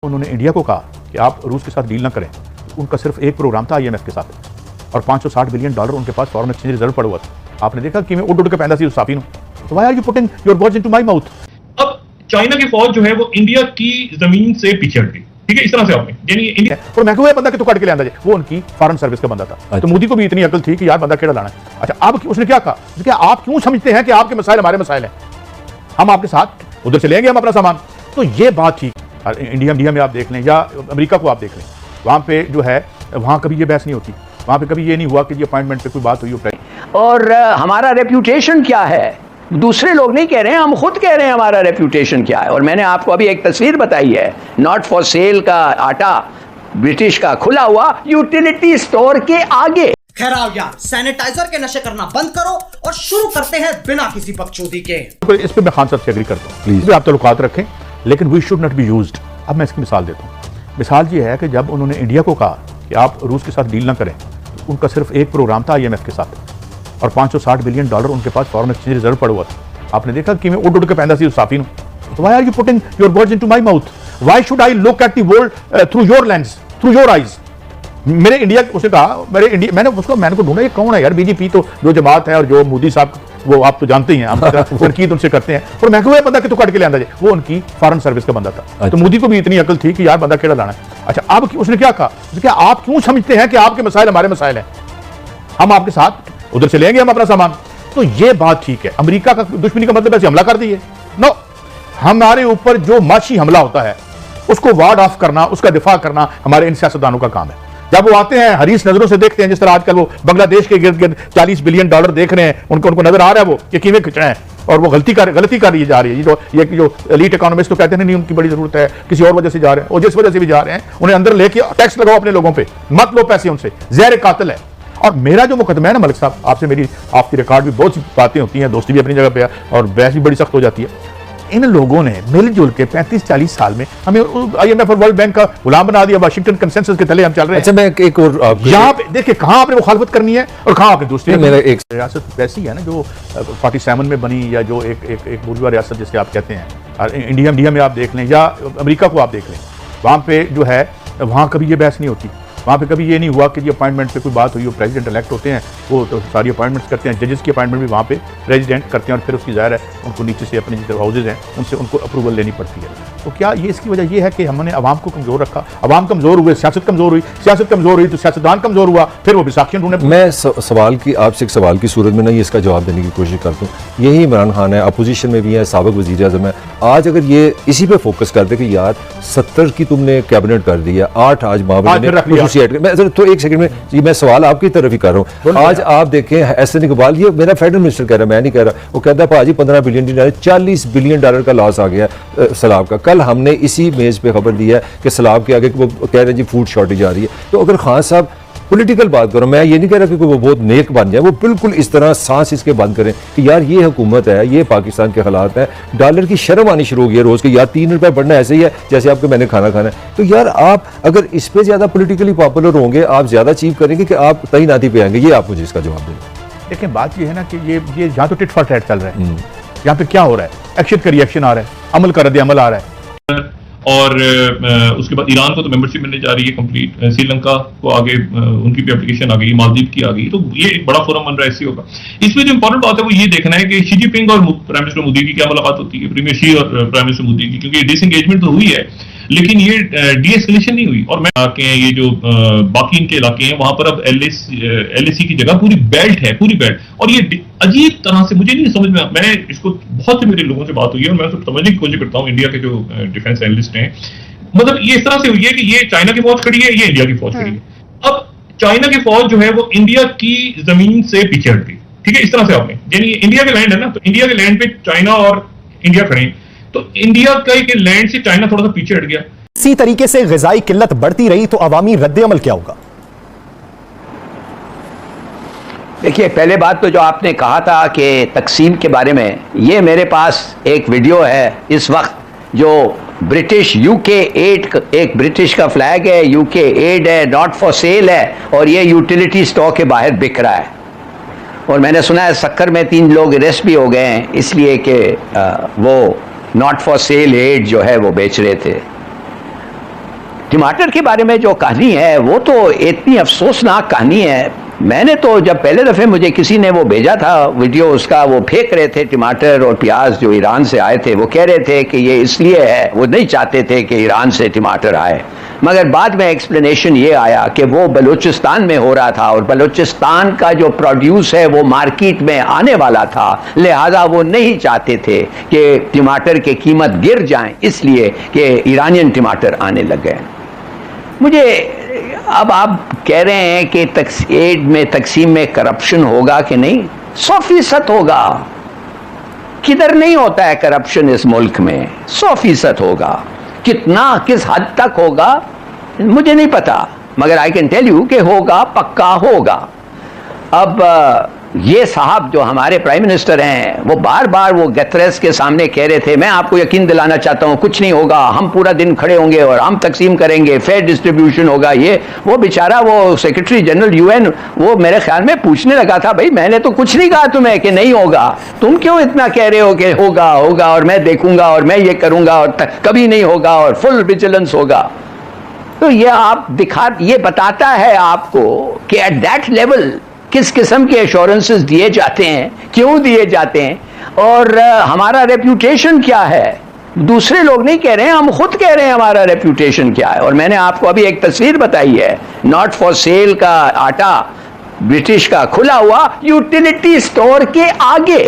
उन्होंने इंडिया को कहा कि आप रूस के साथ डील ना करें। उनका सिर्फ एक प्रोग्राम था आईएमएफ के साथ और $560 बिलियन उनके पास फॉरेन एक्सचेंज रिजर्व पड़ा हुआ था। आपने देखा कि मैं उड़ के पैदा सी उस साफी तो why are you putting your words into my mouth. अब चाइना की फौज जो है वो इंडिया की जमीन से पीछे हट गई, ठीक है, इस तरह से आपने यानी इंडिया और मैं कोई बंदा कि तो काट के ले आंदा जी, वो उनकी फॉरेन सर्विस का बंदा था। तो मोदी को भी इतनी अकल थी कि यार बंदा केड़ा लाना है। अच्छा, अब उसने क्या कहा कि आप क्यों समझते हैं कि आपके मसाइल हमारे मसाइल हैं, हम आपके साथ उधर से लेंगे हम अपना सामान। तो ये बात थी। इंडिया में आप देख लें या अमेरिका को आप देख लें, वहाँ पे जो है वहाँ कभी ये बहस नहीं होती, वहाँ पे कभी ये नहीं हुआ कि ये अपॉइंटमेंट पे कोई बात हुई हो। और हमारा रेप्यूटेशन क्या है, दूसरे लोग नहीं कह रहे हैं, हम खुद कह रहे हैं हमारा रेप्यूटेशन क्या है। और मैंने आपको अभी एक तस्वीर बताई है, नॉट फॉर सेल का आटा ब्रिटिश का खुला हुआ यूटिलिटी स्टोर के आगे। खैर आओ यार, सैनिटाइजर के नशे करना बंद करो और शुरू करते हैं बिना किसी बकचोदी के। इस पे मैं खान साहब से एग्री करता हूँ, प्लीज आप ताल्लुकात रखें, लेकिन we should not be used. अब मैं इसकी मिसाल देता हूँ। मिसाल ये है कि जब उन्होंने इंडिया को कहा कि आप रूस के साथ डील ना करें, तो उनका सिर्फ एक प्रोग्राम था आईएमएफ के साथ और $560 बिलियन उनके पास फॉरेन एक्सचेंज रिजर्व पड़ा हुआ था। आपने देखा कि मैं उड़ के पैदा सी उस साफी तो why are you putting your words into my mouth. Why should I look at the world through your lens, through your eyes. मेरे इंडिया, उसने कहा मेरे इंडिया, मैंने को ढूंढा ये कौन है यार, बीजेपी तो जो जमात है और जो मोदी साहब वो आप तो जानते ही हैं, हम तनकीद उनसे करते हैं। और मैं कोई बंदा कि तो काट के ले आंदा जी, वो उनकी फॉरेन सर्विस का बंदा था। तो मोदी को भी इतनी अकल थी कि यार बंदा केड़ा लाना है। अच्छा, अब उसने क्या कहा कि आप क्यों समझते हैं कि आपके मसाइल हमारे मसाइल हैं, हम आपके साथ उधर से लेंगे हम अपना सामान। तो ये बात ठीक है। अमेरिका का दुश्मनी का मतलब ऐसे हमला कर दिए, नो, हमारे ऊपर जो माशी हमला होता है उसको वार्ड ऑफ करना, उसका दिफा करना हमारे इन सियासतदानों का काम है। जब वो आते हैं हरीस नजरों से देखते हैं, जिस तरह आजकल वो बांग्लादेश के गिर्द गिर्द $40 बिलियन देख रहे हैं, उनको नजर आ रहा है वो कि किवें खिंच रहे हैं और वो गलती कर रही जा रही है। ये जो एलीट इकोनॉमिस्ट तो कहते हैं नहीं उनकी बड़ी जरूरत है, किसी और वजह से जा रहे हैं, और जिस वजह से भी जा रहे हैं उन्हें अंदर लेके टैक्स लगाओ अपने लोगों पे, मत लो पैसे उनसे, ज़हर कातिल है। और मेरा जो मुकदमा है ना मलिक साहब, आपसे मेरी आपकी रिकॉर्ड भी बहुत सी बातें होती हैं, दोस्ती भी अपनी जगह पे है और बहस भी बड़ी सख्त हो जाती है। इन लोगों ने मिलजुल के 35-40 साल में हमें आईएमएफ और वर्ल्ड बैंक का गुलाम बना दिया, वाशिंगटन कंसेंसस के तले हम चल रहे हैं। अच्छा, मैं एक और यहाँ पे देखिए कहाँ आपने मुखालफत करनी है और कहाँ आपने दूसरी। मेरा एक रियासत वैसी है ना जो 47 में बनी, या जो एक बुर्जुआ रियासत जिसे आप कहते हैं। इंडिया में आप देख लें या अमेरिका को आप देख लें, वहाँ पे जो है वहाँ कभी ये बहस नहीं होती, वहाँ पे कभी ये नहीं हुआ कि जी अपॉइंटमेंट पे कोई बात हुई हो। प्रेसिडेंट इलेक्ट होते हैं, वो तो सारी अपॉइंटमेंट्स करते हैं, जजेस की अपॉइंटमेंट भी वहाँ पे प्रेसिडेंट करते हैं और फिर उसकी ज़ाहिर है उनको नीचे से अपने जो हाउसेज हैं उनसे उनको अप्रूवल लेनी पड़ती है। तो क्या ये इसकी वजह ये है कि हमने आवाम को कमज़ोर रखा, आवाम कमज़ोर हुए, सियासत कमज़ोर हुई तो सियासतदान कमज़ोर हुआ, फिर वो विसाखियाँ ढूंढने। मैं सवाल की आपसे एक सवाल की सूरत में ना ये इसका जवाब देने की कोशिश करता हूँ। यही इमरान खान है, अपोजिशन में भी है, साबिक वज़ीर आज़म है। आज अगर ये इसी पे फोकस करते कि यार 70 की तुमने कैबिनेट कर दी है, 8 आज तो एक सेकंड में ये मैं सवाल आपकी तरफ ही कर रहा हूँ। आज आप देखें एहसन इकबाल, ये मेरा फेडरल मिनिस्टर कह रहा है, मैं नहीं कह रहा, वो कहता है भाजी $15 बिलियन $40 बिलियन का लॉस आ गया सैलाब का। कल हमने इसी मेज पे खबर दी है कि सैलाब के आगे वो कह रहे हैं जी फूड शॉर्टेज आ रही है। तो अगर खान साहब पॉलिटिकल बात करो, मैं ये नहीं कह रहा कि वो बहुत नेक बन जाए, वो बिल्कुल इस तरह सांस इसके बंद करें कि यार ये हुकूमत है, ये पाकिस्तान के हालात है, डॉलर की शर्म आनी शुरू हो गई है रोज़ की, यार $3 बढ़ना ऐसे ही है जैसे आपके मैंने खाना खाना है। तो यार आप अगर इस पर ज़्यादा पॉलिटिकली पॉपुलर होंगे, आप ज़्यादा अचीव करेंगे कि आप तैनाती पे आएंगे, ये आप मुझे इसका जवाब दें। लेकिन बात ये है ना कि ये यहाँ तो टिट फॉर टैट चल रहा है, यहाँ पे क्या हो रहा है, एक्शन का रिएक्शन आ रहा है, अमल का रद्द-ए-अमल आ रहा है। और उसके बाद ईरान को तो मेंबरशिप मिलने जा रही है कंप्लीट, श्रीलंका को आगे उनकी भी एप्लीकेशन आ गई, मालदीव की आ गई। तो ये एक बड़ा फोरम बन रहा है एससीओ का। इसमें जो इंपॉर्टेंट बात है वो ये देखना है कि शी जिनपिंग और प्राइम मिनिस्टर मोदी की क्या मुलाकात होती है, प्रीमियर शी और प्राइम मिनिस्टर मोदी की, क्योंकि डिसएंगेजमेंट तो हुई है लेकिन ये डी-एस्केलेशन नहीं हुई। और मैं आके ये जो बाकी इनके इलाके हैं वहां पर अब LAC की जगह पूरी बेल्ट है, पूरी बेल्ट। और ये अजीब तरह से मुझे नहीं समझ में, मैंने इसको बहुत से मेरे लोगों से बात हुई है और मैं उसको समझने की कोशिश करता हूँ, इंडिया के जो डिफेंस एनालिस्ट हैं, मतलब ये इस तरह से हुई है कि ये चाइना की फौज खड़ी है, ये इंडिया की फौज खड़ी है। अब चाइना की फौज जो है वो इंडिया की जमीन से पीछे हट गई, ठीक है, इस तरह से आपने, यानी इंडिया के लैंड है ना, तो इंडिया के लैंड पे चाइना और इंडिया खड़े हैं, तो इंडिया के लैंड से चाइना थोड़ा सा पीछे हट गया। इसी तरीके से ग़िज़ाई किल्लत बढ़ती रही तो अवामी रद्द-ए-अमल क्या होगा? देखिए, पहले बात तो जो आपने कहा था कि तकसीम के बारे में, ये मेरे पास एक वीडियो है इस वक्त जो ब्रिटिश यूके एड, एक ब्रिटिश का फ्लैग है, यूके एड है, नॉट फॉर सेल है, और ये यूटिलिटी स्टोर के बाहर बिक रहा है। और मैंने सुना है सक्कर में 3 लोग अरेस्ट भी हो गए हैं इसलिए कि वो नॉट फॉर सेल एड जो है वो बेच रहे थे। टमाटर के बारे में जो कहानी है वो तो इतनी अफसोसनाक कहानी है। मैंने तो जब पहले दफ़े मुझे किसी ने वो भेजा था वीडियो उसका, वो फेंक रहे थे टमाटर और प्याज जो ईरान से आए थे, वो कह रहे थे कि ये इसलिए है, वो नहीं चाहते थे कि ईरान से टमाटर आए। मगर बाद में एक्सप्लेनेशन ये आया कि वो बलूचिस्तान में हो रहा था और बलूचिस्तान का जो प्रोड्यूस है वो मार्केट में आने वाला था, लिहाजा वो नहीं चाहते थे कि टमाटर की कीमत गिर जाए, इसलिए कि ईरानियन टमाटर आने लग गए। मुझे अब आप कह रहे हैं कि एड में तकसीम में करप्शन होगा कि नहीं? 100% होगा। किधर नहीं होता है करप्शन इस मुल्क में? 100% होगा। कितना, किस हद तक होगा मुझे नहीं पता, मगर आई कैन टेल यू कि होगा, पक्का होगा। अब ये साहब जो हमारे प्राइम मिनिस्टर हैं वो बार बार वो गैथरेस के सामने कह रहे थे, मैं आपको यकीन दिलाना चाहता हूं कुछ नहीं होगा, हम पूरा दिन खड़े होंगे और हम तकसीम करेंगे, फेयर डिस्ट्रीब्यूशन होगा। ये वो बेचारा वो सेक्रेटरी जनरल यूएन वो मेरे ख्याल में पूछने लगा था, भाई मैंने तो कुछ नहीं कहा तुम्हें कि नहीं होगा, तुम क्यों इतना कह रहे हो कि होगा होगा और मैं देखूंगा और मैं ये करूंगा और कभी नहीं होगा और फुल विजिलेंस होगा। तो ये आप ये बताता है आपको कि एट दैट लेवल किस किस्म के एश्योरेंसेस दिए जाते हैं, क्यों दिए जाते हैं और हमारा रेप्यूटेशन क्या है। दूसरे लोग नहीं कह रहे हैं, हम खुद कह रहे हैं हमारा रेप्यूटेशन क्या है। और मैंने आपको अभी एक तस्वीर बताई है, नॉट फॉर सेल का आटा ब्रिटिश का खुला हुआ यूटिलिटी स्टोर के आगे।